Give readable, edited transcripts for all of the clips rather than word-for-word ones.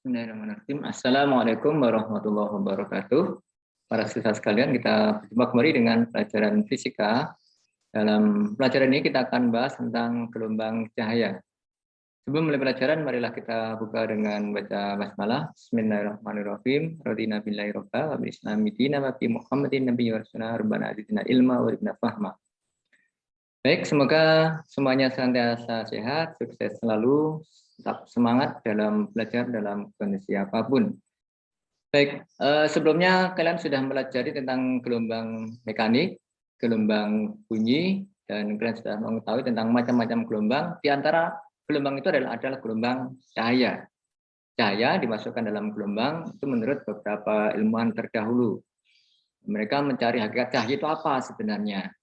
Bismillahirrahmanirrahim. Assalamualaikum warahmatullahi wabarakatuh. Para siswa sekalian, kita berjumpa kembali dengan pelajaran fisika. Dalam pelajaran ini kita akan bahas tentang gelombang cahaya. Sebelum mulai pelajaran, marilah kita buka dengan baca basmalah. Bismillahirrahmanirrahim. Radina billahi robba wa bil islami dina wa bi Muhammadin nabiyyi wa rasulina rabbana atina ilma wa ribna fahma. Baik, semoga semuanya senantiasa sehat, sukses selalu, tetap semangat dalam belajar dalam kondisi apapun. Baik, sebelumnya kalian sudah mempelajari tentang gelombang mekanik, gelombang bunyi, dan kalian sudah mengetahui tentang macam-macam gelombang. Di antara gelombang itu adalah gelombang cahaya. Cahaya dimasukkan dalam gelombang itu menurut beberapa ilmuwan terdahulu. Mereka mencari hakikat cahaya itu apa sebenarnya.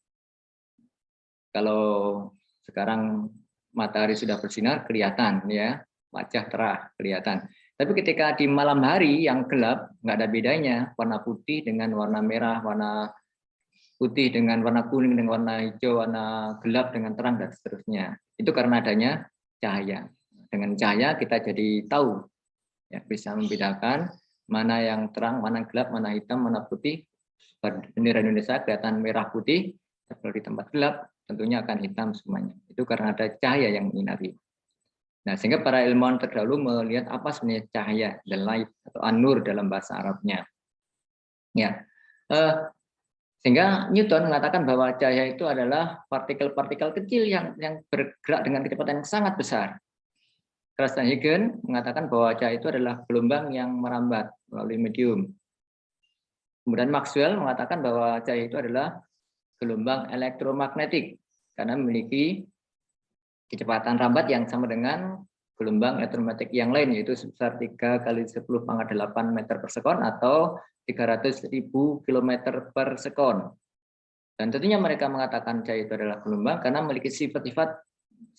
Kalau sekarang matahari sudah bersinar kelihatan ya, wajah cerah kelihatan. Tapi ketika di malam hari yang gelap nggak ada bedanya, warna putih dengan warna merah, warna putih dengan warna kuning, dengan warna hijau, warna gelap dengan terang dan seterusnya. Itu karena adanya cahaya. Dengan cahaya kita jadi tahu, ya, bisa membedakan mana yang terang, mana yang gelap, mana hitam, mana putih. Bendera Indonesia kelihatan merah putih, kalau di tempat gelap tentunya akan hitam semuanya. Itu karena ada cahaya yang menyinari. Nah, sehingga para ilmuwan terdahulu melihat apa sebenarnya cahaya, the light atau an-nur dalam bahasa Arabnya. Ya, sehingga Newton mengatakan bahwa cahaya itu adalah partikel-partikel kecil yang bergerak dengan kecepatan yang sangat besar. Charles Huygens mengatakan bahwa cahaya itu adalah gelombang yang merambat melalui medium. Kemudian Maxwell mengatakan bahwa cahaya itu adalah gelombang elektromagnetik karena memiliki kecepatan rambat yang sama dengan gelombang elektromagnetik yang lain, yaitu sebesar 3 kali 10⁸ meter per sekon atau 300.000 km per sekon. Dan tentunya mereka mengatakan cahaya itu adalah gelombang karena memiliki sifat-sifat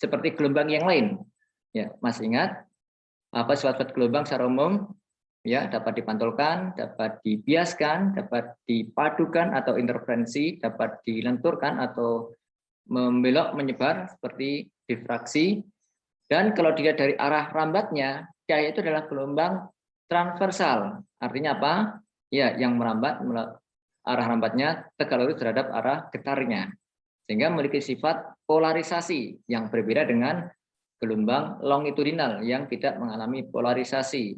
seperti gelombang yang lain. Ya, masih ingat apa sifat-sifat gelombang secara umum? Ya, dapat dipantulkan, dapat dibiaskan, dapat dipadukan atau interferensi, dapat dilenturkan atau membelok menyebar seperti difraksi. Dan kalau dilihat dari arah rambatnya, cahaya itu adalah gelombang transversal. Artinya apa? Ya, yang merambat arah rambatnya tegak lurus terhadap arah getarnya. Sehingga memiliki sifat polarisasi yang berbeda dengan gelombang longitudinal yang tidak mengalami polarisasi.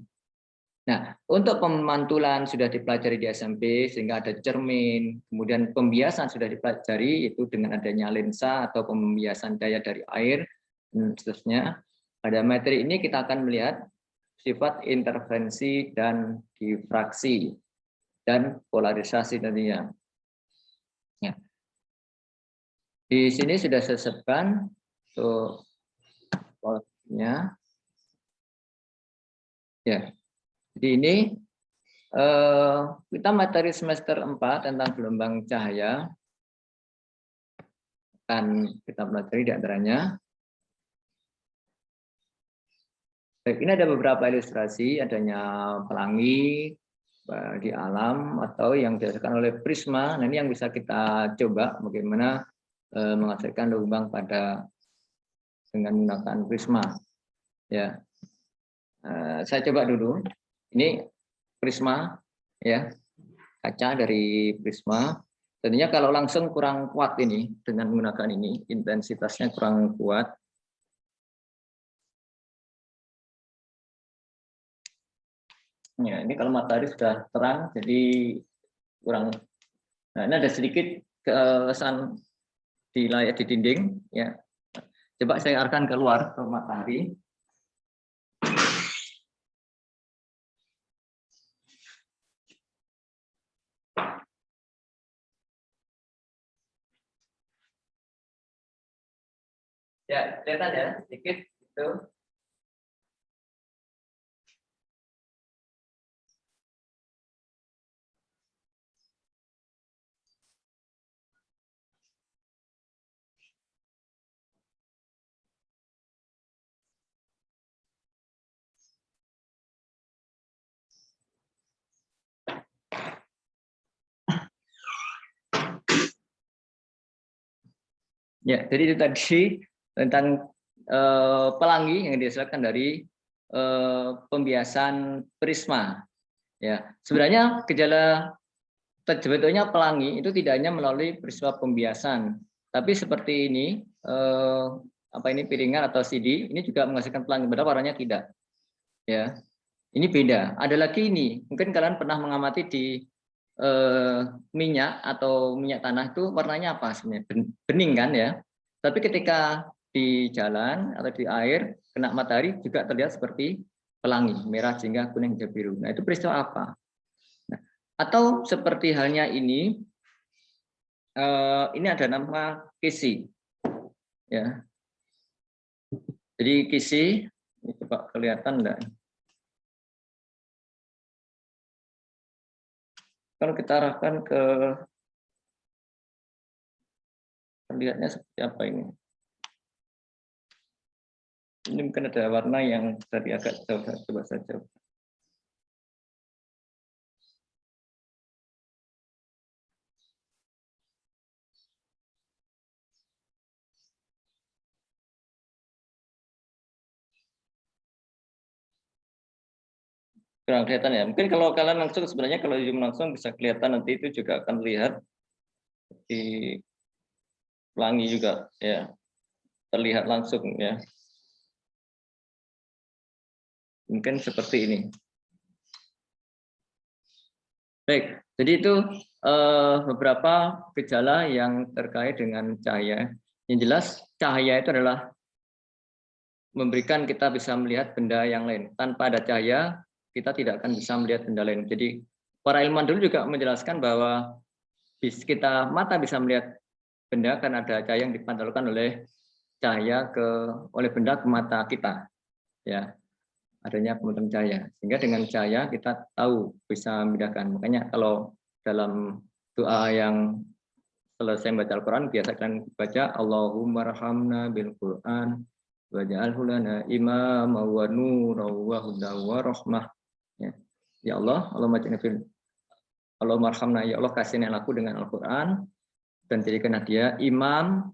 Nah, untuk pemantulan sudah dipelajari di SMP sehingga ada cermin, kemudian pembiasan sudah dipelajari itu dengan adanya lensa atau pembiasan daya dari air, dan seterusnya. Pada materi ini kita akan melihat sifat interferensi dan difraksi dan polarisasi tentunya. Ya. Di sini sudah saya sebutkan untuk polanya. Ya. Jadi ini kita materi semester 4 tentang gelombang cahaya akan kita pelajari di antaranya. Baik, ini ada beberapa ilustrasi, adanya pelangi di alam atau yang dihasilkan oleh prisma. Nah, ini yang bisa kita coba bagaimana menghasilkan gelombang pada dengan menggunakan prisma. Ya, saya coba dulu. Ini prisma, ya, kaca dari prisma. Tentunya kalau langsung kurang kuat ini dengan menggunakan ini, intensitasnya kurang kuat. Ya, ini kalau matahari sudah terang, jadi kurang. Nah, ini ada sedikit kesan di layar di dinding. Ya, coba saya arahkan keluar ke matahari. Ya, lihat aja sedikit itu. Ya, jadi itu tadi tentang pelangi yang dihasilkan dari pembiasan prisma. Ya, sebenarnya gejala terbentuknya pelangi itu tidak hanya melalui peristiwa pembiasan, tapi seperti ini piringan atau CD ini juga menghasilkan pelangi, padahal warnanya tidak. Ya, ini beda. Ada lagi ini, mungkin kalian pernah mengamati di minyak atau minyak tanah itu warnanya apa sebenarnya? Bening kan ya. Tapi ketika di jalan atau di air kena matahari juga terlihat seperti pelangi, merah, jingga, kuning, hijau, biru. Nah, itu peristiwa apa? Nah, atau seperti halnya ini ada nama kisi. Ya. Jadi kisi, ini coba kelihatan enggak? Kalau kita arahkan ke terlihatnya seperti apa ini? Ini mungkin ada warna yang dari agak jauh, coba saja. Kurang kelihatan ya. Mungkin kalau kalian langsung sebenarnya kalau zoom langsung bisa kelihatan, nanti itu juga akan lihat di pelangi juga ya. Terlihat langsung ya. Mungkin seperti ini. Baik, jadi itu beberapa gejala yang terkait dengan cahaya. Yang jelas cahaya itu adalah memberikan kita bisa melihat benda yang lain. Tanpa ada cahaya, kita tidak akan bisa melihat benda lain. Jadi para ilmuwan dulu juga menjelaskan bahwa mata bisa melihat benda karena ada cahaya yang dipantulkan oleh oleh benda ke mata kita. Ya, adanya pemantauan cahaya. Sehingga dengan cahaya kita tahu bisa membedakan. Makanya kalau dalam doa yang selesai membaca Al-Quran, biasa kan baca Allahumma rahamna bil Quran waj'alhu lana imama wa nuran wa hudan wa rahmah. Ya Allah, Allahumma rahamna, ya Allah kasihkan aku dengan Al-Quran dan jadikan dia imam,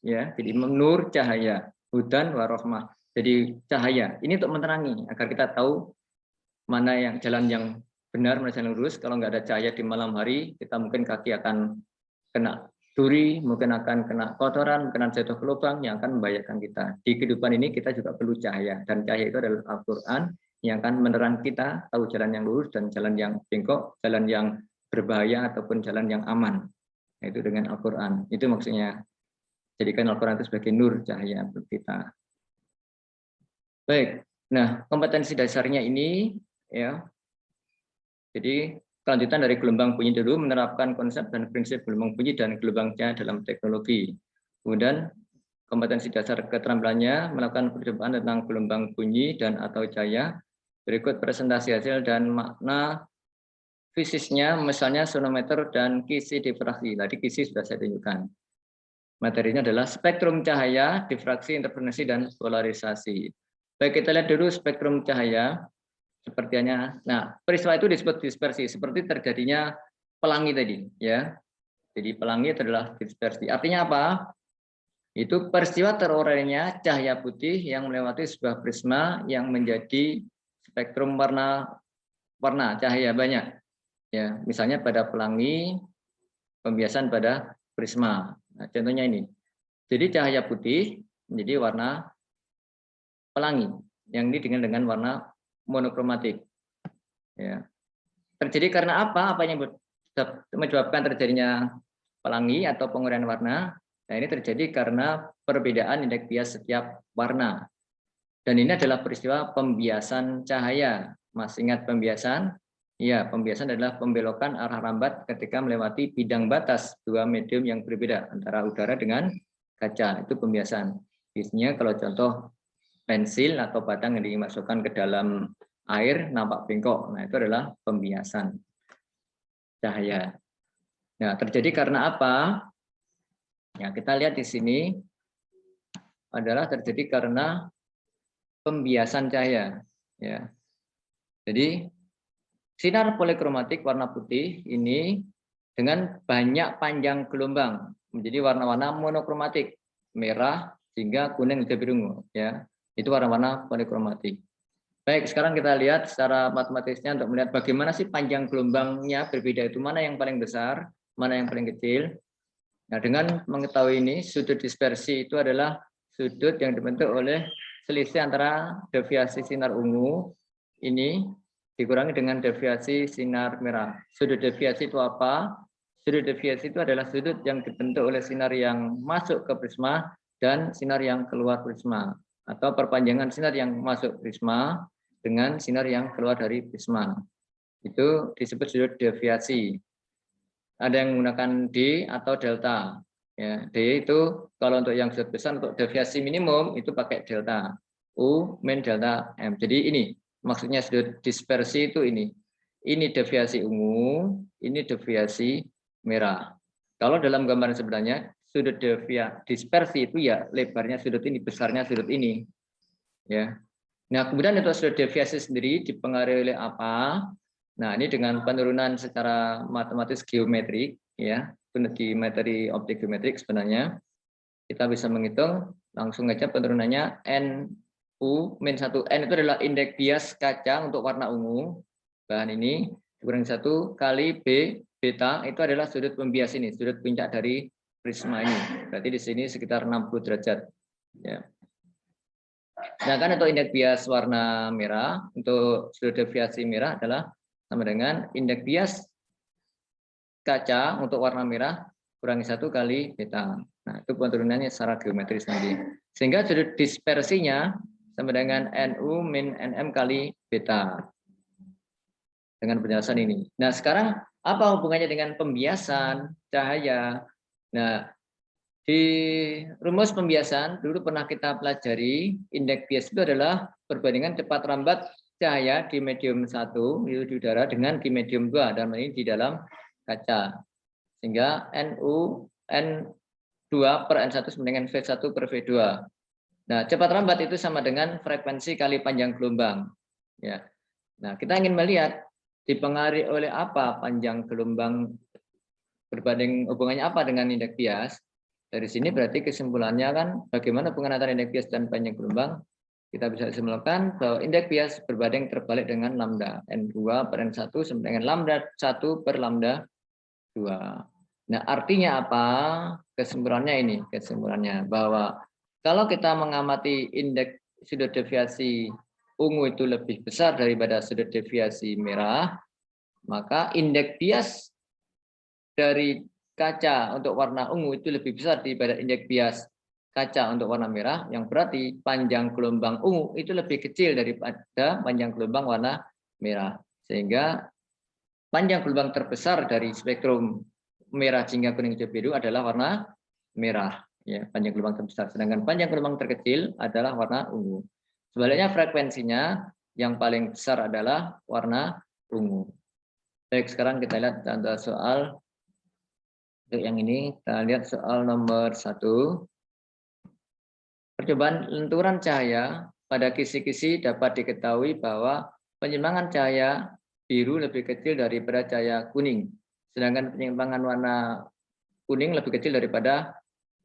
ya, jadi imam nur, cahaya, hudan wa rahmah. Jadi cahaya ini untuk menerangi agar kita tahu mana yang jalan yang benar, mana jalan lurus. Kalau nggak ada cahaya di malam hari, kita mungkin kaki akan kena duri, mungkin akan kena kotoran, mungkin akan jatuh ke lubang yang akan membahayakan kita. Di kehidupan ini kita juga perlu cahaya, dan cahaya itu adalah Al-Quran yang akan menerang kita tahu jalan yang lurus dan jalan yang bengkok, jalan yang berbahaya ataupun jalan yang aman. Itu dengan Al-Quran. Itu maksudnya jadikan Al-Quran itu sebagai nur, cahaya untuk kita. Baik, nah kompetensi dasarnya ini ya. Jadi kelanjutan dari gelombang bunyi dulu, menerapkan konsep dan prinsip gelombang bunyi dan gelombang cahaya dalam teknologi. Kemudian kompetensi dasar keterampilannya melakukan percobaan tentang gelombang bunyi dan atau cahaya. Berikut presentasi hasil dan makna fisiknya, misalnya sonometer dan kisi difraksi. Tadi kisi sudah saya tunjukkan. Materinya adalah spektrum cahaya, difraksi, interferensi, dan polarisasi. Baik, kita lihat dulu spektrum cahaya. Sepertinya, nah peristiwa itu disebut dispersi, seperti terjadinya pelangi tadi, ya. Jadi pelangi itu adalah dispersi. Artinya apa? Itu peristiwa terorenya cahaya putih yang melewati sebuah prisma yang menjadi spektrum warna cahaya banyak. Ya, misalnya pada pelangi, pembiasan pada prisma. Nah, contohnya ini. Jadi cahaya putih menjadi warna pelangi, yang ini dengan warna monokromatik. Ya. Terjadi karena apa? Apa yang menyebabkan terjadinya pelangi atau penguraian warna? Nah, ini terjadi karena perbedaan indeks bias setiap warna. Dan ini adalah peristiwa pembiasan cahaya. Mas ingat pembiasan? Ya, pembiasan adalah pembelokan arah rambat ketika melewati bidang batas dua medium yang berbeda antara udara dengan kaca. Itu pembiasan. Biasanya kalau contoh pensil atau batang yang dimasukkan ke dalam air nampak bengkok. Nah, itu adalah pembiasan cahaya. Nah, terjadi karena apa? Ya, kita lihat di sini adalah terjadi karena pembiasan cahaya. Ya. Jadi sinar polikromatik warna putih ini dengan banyak panjang gelombang menjadi warna-warna monokromatik, merah, hingga kuning, hijau, biru. Ya, itu warna-warna polikromatik. Baik, sekarang kita lihat secara matematisnya untuk melihat bagaimana sih panjang gelombangnya berbeda itu, mana yang paling besar, mana yang paling kecil. Nah, dengan mengetahui ini, sudut dispersi itu adalah sudut yang dibentuk oleh selisih antara deviasi sinar ungu ini dikurangi dengan deviasi sinar merah. Sudut deviasi itu apa? Sudut deviasi itu adalah sudut yang dibentuk oleh sinar yang masuk ke prisma dan sinar yang keluar prisma, atau perpanjangan sinar yang masuk prisma dengan sinar yang keluar dari prisma. Itu disebut sudut deviasi. Ada yang menggunakan D atau delta. Ya, D itu kalau untuk yang sudut besar, untuk deviasi minimum itu pakai delta. U min delta M. Jadi ini maksudnya sudut dispersi itu ini. Ini deviasi ungu, ini deviasi merah. Kalau dalam gambaran sebenarnya sudut dispersi itu ya lebarnya sudut ini, besarnya sudut ini. Ya. Nah, kemudian untuk sudut deviasi sendiri dipengaruhi oleh apa? Nah, ini dengan penurunan secara matematis geometrik, ya, di materi optik geometrik sebenarnya kita bisa menghitung langsung aja penurunannya NU min 1. N itu adalah indeks bias kaca untuk warna ungu. Bahan ini dikurangi 1 kali B beta itu adalah sudut pembias ini, sudut puncak dari prisma ini. Berarti di sini sekitar 60 derajat. Ya. Sedangkan untuk indeks bias warna merah, untuk sudut deviasi merah adalah sama dengan indeks bias kaca untuk warna merah kurangi 1 kali beta. Nah, itu penurunannya secara geometris nanti. Sehingga sudut dispersinya sama dengan NU min NM kali beta. Dengan penjelasan ini. Nah, sekarang apa hubungannya dengan pembiasan cahaya? Nah, di rumus pembiasan dulu pernah kita pelajari indeks bias itu adalah perbandingan cepat lambat cahaya di medium 1 itu di udara dengan di medium 2 dan ini di dalam kaca. Sehingga NU N2 per N1 sama dengan V1 per V2. Nah, cepat lambat itu sama dengan frekuensi kali panjang gelombang. Ya. Nah, kita ingin melihat dipengaruhi oleh apa panjang gelombang berbanding hubungannya apa dengan indeks bias. Dari sini berarti kesimpulannya kan bagaimana hubungan antara indeks bias dan panjang gelombang. Kita bisa simpulkan bahwa indeks bias berbanding terbalik dengan lambda. N2 per N1 sama dengan lambda 1 per lambda 2. Nah, artinya apa? Kesimpulannya ini, kesimpulannya bahwa kalau kita mengamati indeks sudut deviasi ungu itu lebih besar daripada sudut deviasi merah, maka indeks bias dari kaca untuk warna ungu itu lebih besar daripada indeks bias kaca untuk warna merah, yang berarti panjang gelombang ungu itu lebih kecil daripada panjang gelombang warna merah. Sehingga panjang gelombang terbesar dari spektrum merah, jingga, kuning, hijau, biru adalah warna merah. Ya, panjang gelombang terbesar. Sedangkan panjang gelombang terkecil adalah warna ungu. Sebaliknya frekuensinya yang paling besar adalah warna ungu. Baik, sekarang kita lihat contoh soal. Untuk yang ini, kita lihat soal nomor 1. Percobaan lenturan cahaya pada kisi-kisi dapat diketahui bahwa penyimpangan cahaya biru lebih kecil daripada cahaya kuning. Sedangkan penyimpangan warna kuning lebih kecil daripada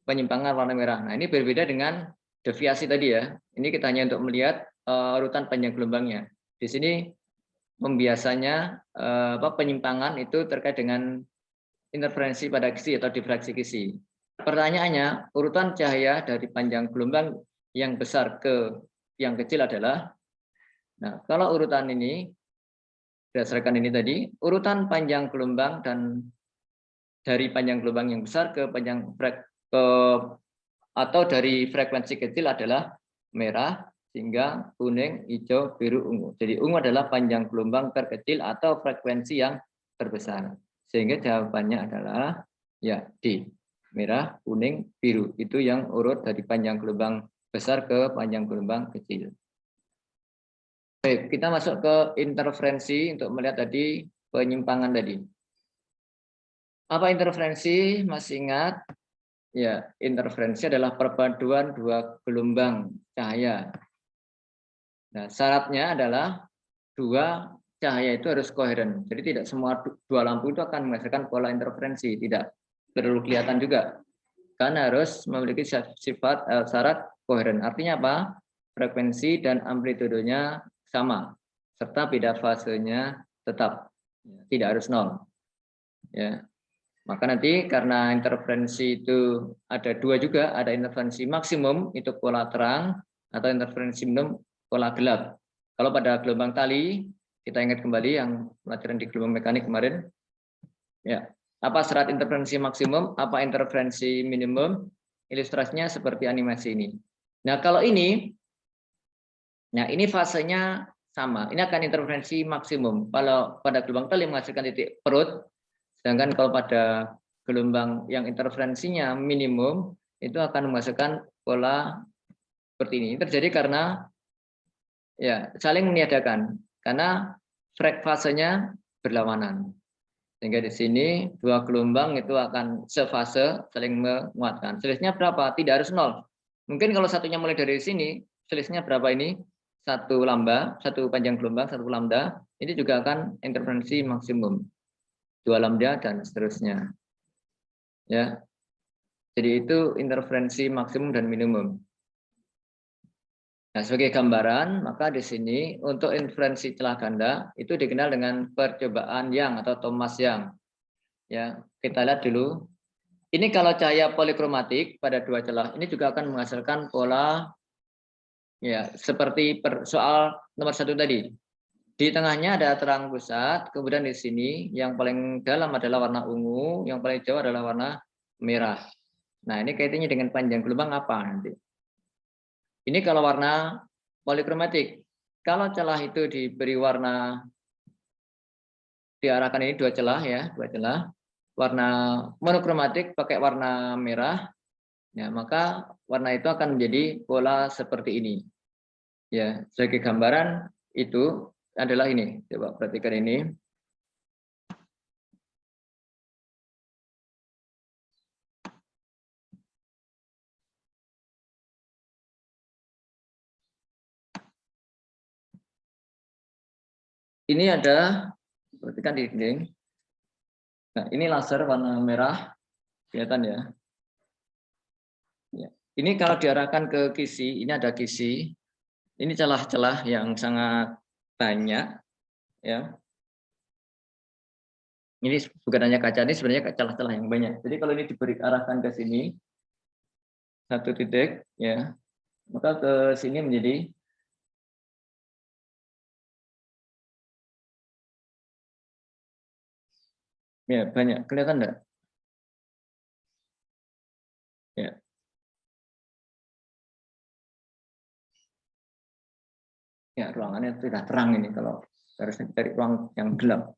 penyimpangan warna merah. Nah, ini berbeda dengan deviasi tadi ya. Ini kita hanya untuk melihat urutan panjang gelombangnya. Di sini pembiasanya penyimpangan itu terkait dengan interferensi pada kisi atau difraksi kisi. Pertanyaannya, urutan cahaya dari panjang gelombang yang besar ke yang kecil adalah, nah kalau urutan ini, berdasarkan ini tadi, urutan panjang gelombang dan dari panjang gelombang yang besar ke panjang atau dari frekuensi kecil adalah merah, hingga kuning, hijau, biru, ungu. Jadi ungu adalah panjang gelombang terkecil atau frekuensi yang terbesar. Sehingga jawabannya adalah ya D. Merah, kuning, biru. Itu yang urut dari panjang gelombang besar ke panjang gelombang kecil. Baik, kita masuk ke interferensi untuk melihat tadi penyimpangan tadi. Apa interferensi? Masih ingat? Ya, interferensi adalah perpaduan dua gelombang cahaya. Nah, syaratnya adalah dua cahaya itu harus koheren. Jadi tidak semua dua lampu itu akan menghasilkan pola interferensi, tidak perlu kelihatan juga. Karena harus memiliki sifat syarat koheren. Artinya apa? Frekuensi dan amplitudenya sama, serta beda fasenya tetap, tidak harus nol. Ya, maka nanti karena interferensi itu ada dua juga, ada interferensi maksimum itu pola terang atau interferensi minimum pola gelap. Kalau pada gelombang tali, kita ingat kembali yang pelajaran di gelombang mekanik kemarin, ya, apa syarat interferensi maksimum, apa interferensi minimum, ilustrasinya seperti animasi ini. Nah, kalau ini, nah ini fasenya sama, ini akan interferensi maksimum. Kalau pada gelombang tali menghasilkan titik perut, sedangkan kalau pada gelombang yang interferensinya minimum, itu akan menghasilkan pola seperti ini. Ini terjadi karena ya saling meniadakan, karena frek fasenya berlawanan. Sehingga di sini dua gelombang itu akan sefase saling menguatkan. Selisihnya berapa? Tidak harus nol. Mungkin kalau satunya mulai dari sini, selisihnya berapa ini? Satu lambda, satu panjang gelombang, satu lambda. Ini juga akan interferensi maksimum. Dua lambda dan seterusnya. Ya. Jadi itu interferensi maksimum dan minimum. Nah, sebagai gambaran, maka di sini untuk interferensi celah ganda itu dikenal dengan percobaan Young atau Thomas Young. Ya, kita lihat dulu. Ini kalau cahaya polikromatik pada dua celah ini juga akan menghasilkan pola ya seperti soal nomor 1 tadi. Di tengahnya ada terang pusat, kemudian di sini yang paling dalam adalah warna ungu, yang paling jauh adalah warna merah. Nah, ini kaitannya dengan panjang gelombang apa nanti? Ini kalau warna polikromatik. Kalau celah itu diberi warna diarahkan ini dua celah ya, dua celah. Warna monokromatik pakai warna merah, ya maka warna itu akan menjadi pola seperti ini. Ya, sebagai gambaran itu adalah ini. Coba perhatikan ini. Ini ada, perhatikan di dinding. Nah, ini laser warna merah, kelihatan ya. Ya. Ini kalau diarahkan ke kisi, ini ada kisi. Ini celah-celah yang sangat banyak, ya. Ini bukan hanya kaca, ini sebenarnya celah-celah yang banyak. Jadi kalau ini diberi arahkan ke sini, satu titik, ya, maka ke sini menjadi ya banyak. Kelihatan enggak? Ya. Ya, ruangannya sudah terang ini kalau harusnya cari ruang yang gelap.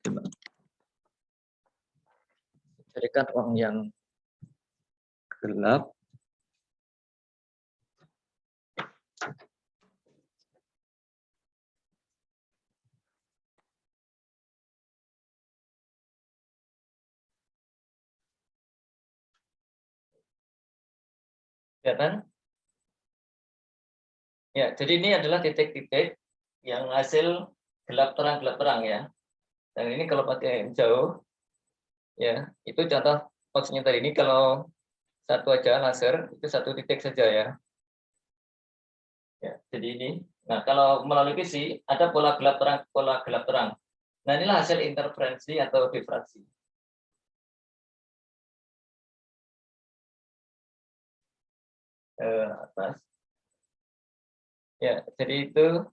Coba. Carikan ruang yang gelap. Kelihatan? Ya, jadi ini adalah titik-titik yang hasil gelap terang ya. Dan ini kalau pakai jauh, ya itu contoh maksudnya tadi ini kalau satu aja laser itu satu titik saja ya. Ya, jadi ini. Nah, kalau melalui visi ada pola gelap terang, pola gelap terang. Nah, inilah hasil interferensi atau difraksi. Atas. Ya, jadi itu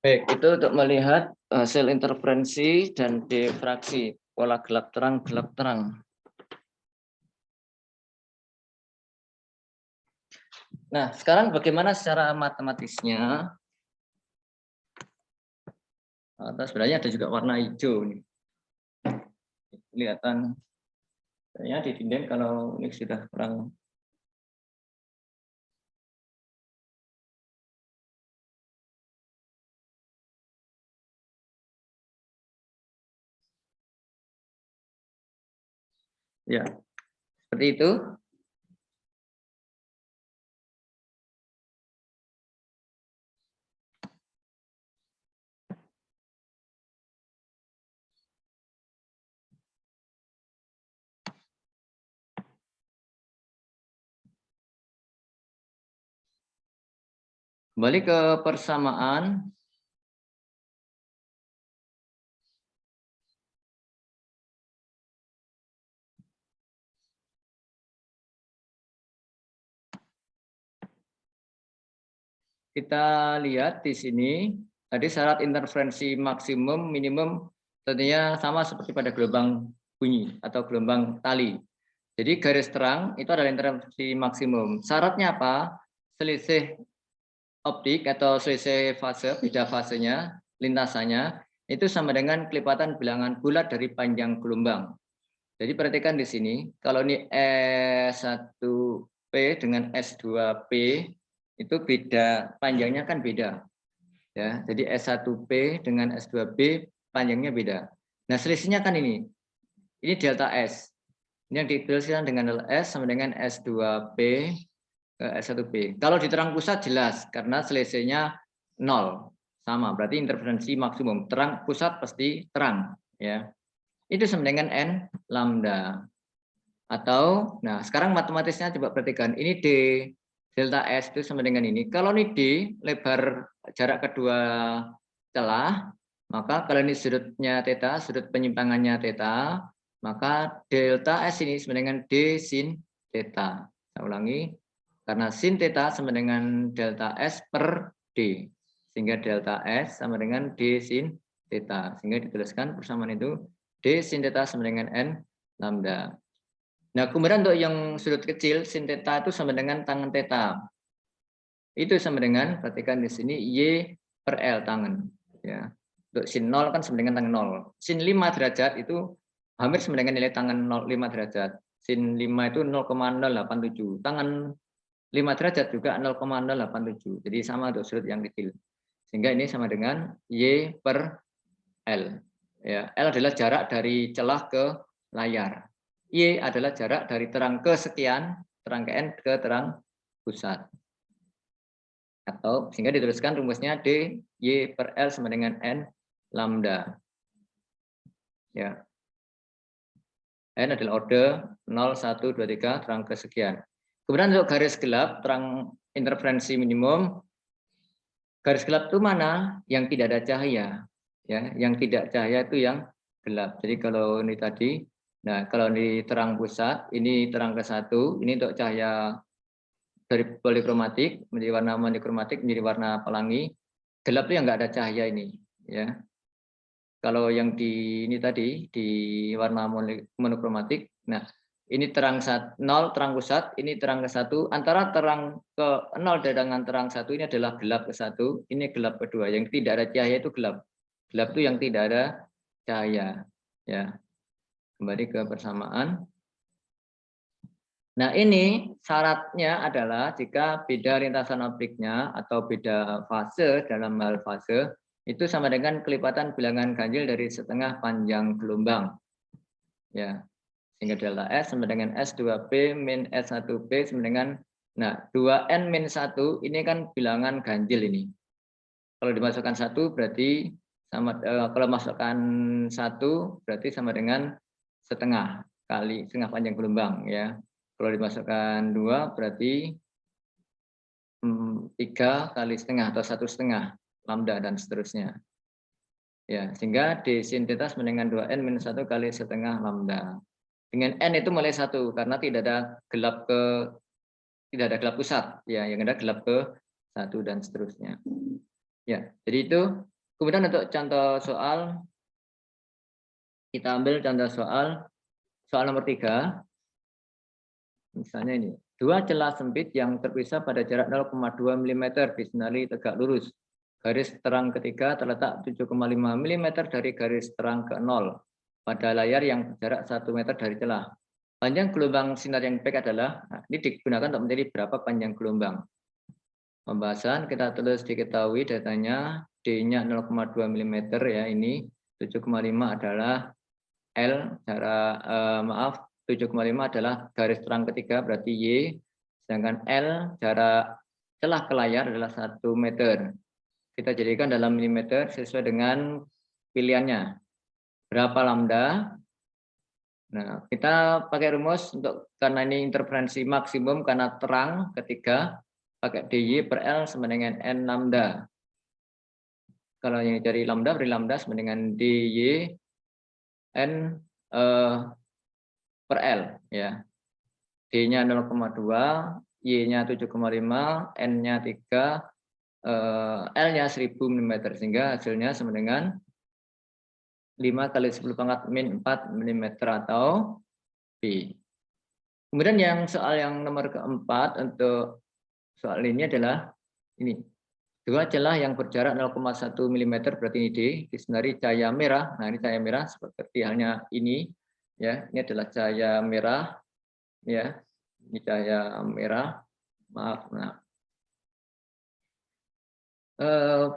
baik, itu untuk melihat hasil interferensi dan difraksi pola gelap terang, gelap terang. Nah, sekarang bagaimana secara matematisnya? Atau sebenarnya ada juga warna hijau nih. Kelihatan ya di dinding kalau ini sudah kurang. Ya, seperti itu. Kembali ke persamaan. Kita lihat di sini, tadi syarat interferensi maksimum minimum tentunya sama seperti pada gelombang bunyi atau gelombang tali. Jadi garis terang itu adalah interferensi maksimum. Syaratnya apa? Selisih optik atau selisih fase, beda fasenya, lintasannya, itu sama dengan kelipatan bilangan bulat dari panjang gelombang. Jadi perhatikan di sini, kalau ini S1P dengan S2P, itu beda, panjangnya kan beda. Ya, jadi S1P dengan S2B panjangnya beda. Nah, selisihnya kan ini delta S. Ini yang dituliskan dengan delta S sama dengan S2P ke S1B. Kalau di terang pusat jelas karena selisihnya 0 sama, berarti interferensi maksimum. Terang pusat pasti terang, ya. Itu sama dengan N lambda. Atau, nah sekarang matematisnya coba perhatikan, ini D, delta S itu sama dengan ini. Kalau ini D, lebar jarak kedua celah, maka kalau ini sudutnya theta, sudut penyimpangannya theta, maka delta S ini sama dengan D sin theta. Saya ulangi, karena sin theta sama dengan delta S per D. Sehingga delta S sama dengan D sin theta. Sehingga dituliskan persamaan itu D sin theta sama dengan N lambda. Nah, kemudian untuk yang sudut kecil, sin theta itu sama dengan tangan theta. Itu sama dengan, perhatikan di sini, Y per L tangan. Ya. Untuk sin 0 kan sama dengan tangan 0. Sin 5 derajat itu hampir sama dengan nilai tangan 0, 5 derajat. Sin 5 itu 0,087. Tangan 5 derajat juga 0,087. Jadi sama untuk sudut yang kecil. Sehingga ini sama dengan Y per L. Ya, L adalah jarak dari celah ke layar. Y adalah jarak dari terang ke sekian, terang ke N ke terang pusat. Atau sehingga dituliskan rumusnya D Y per L sama dengan N lambda. Ya. N adalah order 0, 1, 2, 3, terang ke sekian. Kemudian untuk garis gelap, terang interferensi minimum. Garis gelap itu mana? Yang tidak ada cahaya. Ya, yang tidak cahaya itu yang gelap. Jadi kalau ini tadi, nah kalau di terang pusat, ini terang ke satu, ini untuk cahaya dari polikromatik menjadi warna monikromatik menjadi warna pelangi. Gelap itu yang nggak ada cahaya ini, ya. Kalau yang di ini tadi di warna monokromatik, nah ini terang 0 terang pusat, ini terang ke satu. Antara terang ke 0 dengan terang satu ini adalah gelap ke satu, ini gelap kedua. Yang tidak ada cahaya itu gelap. Gelap itu yang tidak ada cahaya. Ya, kembali ke persamaan. Nah ini syaratnya adalah jika beda lintasan optiknya atau beda fase dalam hal fase itu sama dengan kelipatan bilangan ganjil dari setengah panjang gelombang. Ya, sehingga delta S sama dengan S2P min S1P sama dengan, nah 2N min 1 ini kan bilangan ganjil ini. Kalau dimasukkan 1 berarti sama, kalau masukkan 1 berarti sama dengan setengah kali setengah panjang gelombang, ya. Kalau dimasukkan 2 berarti 3 kali setengah atau 1,5 lambda dan seterusnya. Ya, sehingga D sin theta sama dengan 2N minus 1 kali setengah lambda. Dengan N itu mulai 1 karena tidak ada gelap pusat, ya, yang ada gelap ke 1 dan seterusnya. Ya, jadi itu. Kemudian untuk contoh soal, kita ambil contoh soal nomor 3. Misalnya ini, dua celah sempit yang terpisah pada jarak 0,2 mm disinari tegak lurus. Garis terang ketiga terletak 7,5 mm dari garis terang ke-0 pada layar yang berjarak 1 meter dari celah. Panjang gelombang sinar yang baik adalah, nah, ini digunakan untuk mencari berapa panjang gelombang. Pembahasan kita tulis diketahui datanya D-nya 0,2 mm ya, ini 7,5 adalah L, jarak 7,5 adalah garis terang ketiga berarti Y, sedangkan L jarak celah ke layar adalah 1 meter. Kita jadikan dalam milimeter sesuai dengan pilihannya. Berapa lambda? Nah, kita pakai rumus untuk karena ini interferensi maksimum karena terang ketiga, pakai dy per L sama dengan n lambda. Kalau yang dari lambda, beri lambda sama dengan dy n per L ya. D-nya 0,2, Y-nya 7,5, N-nya 3, L-nya 1000 mm sehingga hasilnya sama dengan 5 kali 10 pangkat min 4 mm atau P. Kemudian yang soal yang nomor keempat untuk soal ini adalah ini. Dua celah yang berjarak 0,1 mm berarti ini D, disinari cahaya merah. Nah, ini cahaya merah seperti halnya ini ya. Ini adalah cahaya merah ya. Ini cahaya merah. Maaf. Nah,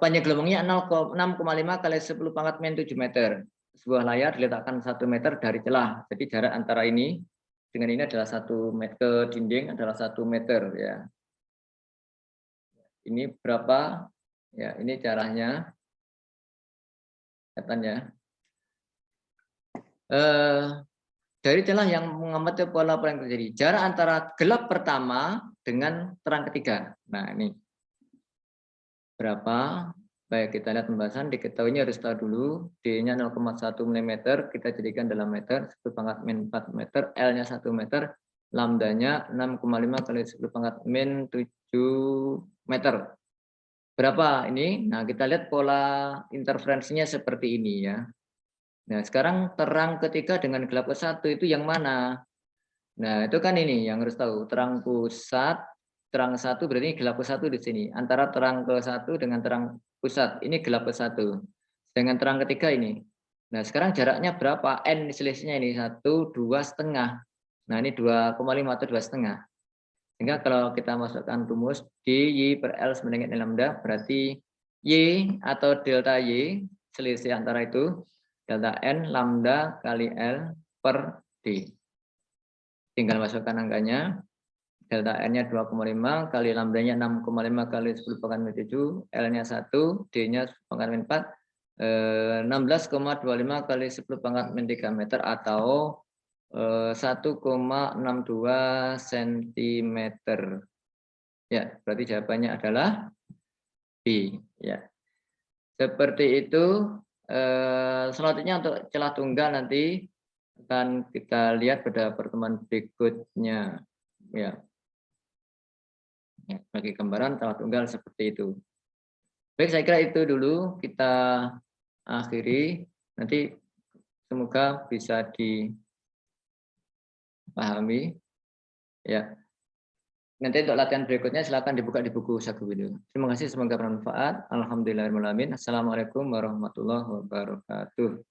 panjang gelombangnya 6,5 kali 10 pangkat min 7 meter. Sebuah layar diletakkan 1 meter dari celah. Jadi jarak antara ini dengan ini adalah 1 meter, ke dinding adalah 1 meter ya. Ini berapa? Ya, ini caranya. Katanya. Dari celah yang mengamati pola apa yang terjadi. Jarak antara gelap pertama dengan terang ketiga. Nah, ini berapa? Baik, kita lihat pembahasan. Diketahuinya harus tahu dulu. D-nya 0,1 mm, kita jadikan dalam meter. 10 pangkat min 4 meter. L-nya 1 meter. Lambdanya 6,5 kali 10 pangkat min 7 meter. Berapa ini? Nah, kita lihat pola interferensinya seperti ini ya. Nah, sekarang terang ketiga dengan gelap ke satu itu yang mana? Nah, itu kan ini yang harus tahu. Terang pusat, terang satu berarti gelap ke satu di sini. Antara terang ke satu dengan terang pusat, ini gelap ke satu. Dengan terang ketiga ini. Nah, sekarang jaraknya berapa? N selisihnya ini 1, 2,5. Nah, ini 2,5 atau 2,5. Sehingga kalau kita masukkan rumus dy per L sama dengan N lambda, berarti Y atau delta Y, selisih antara itu, delta N lambda kali L per D. Tinggal masukkan angkanya. Delta N-nya 2,5 kali lambdanya 6,5 kali 10 pangkat min 7, L-nya 1, D-nya 10 pangkat min 4, 16,25 kali 10 pangkat min 3 meter atau 1,62 cm. Ya, berarti jawabannya adalah B. Ya, seperti itu. Selanjutnya untuk celah tunggal nanti akan kita lihat pada pertemuan berikutnya. Ya, bagi gambaran celah tunggal seperti itu. Baik, saya kira itu dulu kita akhiri. Nanti semoga bisa dipahami. Ya. Nanti untuk latihan berikutnya silakan dibuka di buku Saku Video. Terima kasih, semoga bermanfaat. Alhamdulillahirrahmanirrahim. Assalamualaikum warahmatullahi wabarakatuh.